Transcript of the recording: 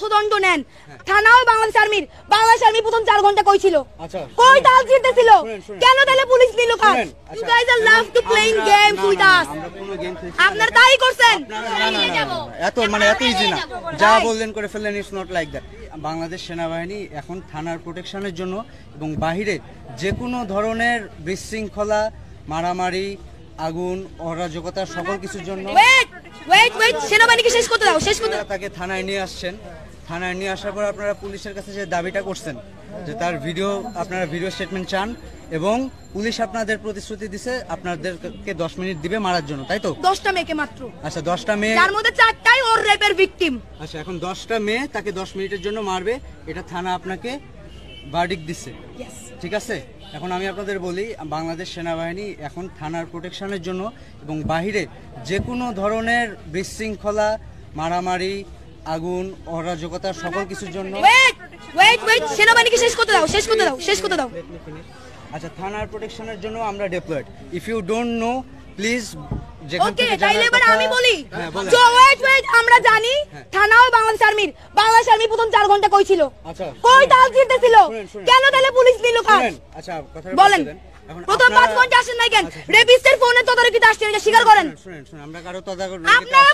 অর্থদণ্ড নেন, থানাও বাংলাদেশ আর্মি প্রথম 4 ঘন্টা কই ছিল? কই তাল জিতেছিল? কেন তাহলে পুলিশ নিল কাজ? You guys are love to playing games with us. আপনারা তাই করছেন। এত ইজি না, যা বললেন করে ফেললেন, it's not like that. Bangladesh সেনাবাহিনী এখন থানার প্রোটেকশনের জন্য এবং বাহিরে যে কোনো ধরনের বিশৃঙ্খলা, মারামারি, আগুন, অরাজকতা সকল কিছুর জন্য ওয়েট সেনাবাহিনীকে শেষ করতে দাও। তাকে থানায় নিয়ে আসছেন। থানায় নিয়ে আসার পর আপনারা পুলিশের কাছে যে দাবিটা করছেন যে তার আপনারা ভিডিও স্টেটমেন্ট চান এবং পুলিশ আপনাদের প্রতিশ্রুতি দিছে আপনাদেরকে 10 মিনিট দিবে মারার জন্য, তাই তো? 10টা মেয়েকে মাত্র। আচ্ছা, 10টা মেয়ে, যার মধ্যে 4টাই ওর রেপের ভিকটিম। আচ্ছা, এখন 10টা মেয়ে তাকে 10 মিনিটের জন্য মারবে, এটা থানা আপনাকে ভার্ডিক্ট দিচ্ছে, ঠিক আছে? এখন আমি আপনাদের বলি, বাংলাদেশ সেনাবাহিনী এখন থানার প্রোটেকশনের জন্য এবং বাহিরে যে কোনো ধরনের বিশৃঙ্খলা, মারামারি, আগুন, অরাজকতা সকল কিছুর জন্য ওয়েট সেনাবাহিনীকে শেষ করতে দাও। আচ্ছা, থানার প্রোটেকশনের জন্য আমরা deployed. If you don't know please. Okay, তাইলে এবার আমি বলি। ওয়েট আমরা জানি থানাও বাংলাদেশ আর্মি প্রথম 4 ঘন্টা কই ছিল? কই তাল জিতেছিল? কেন তাহলে পুলিশ নিল কাজ? আচ্ছা, কথা বলেন। প্রথম 5 ঘন্টা আসেন নাই কেন? রেপিস্টের ফোনে তদারকিতে আসছেন, এটা স্বীকার করেন। শুনেন, আমরা কারো তদারকি আপনারা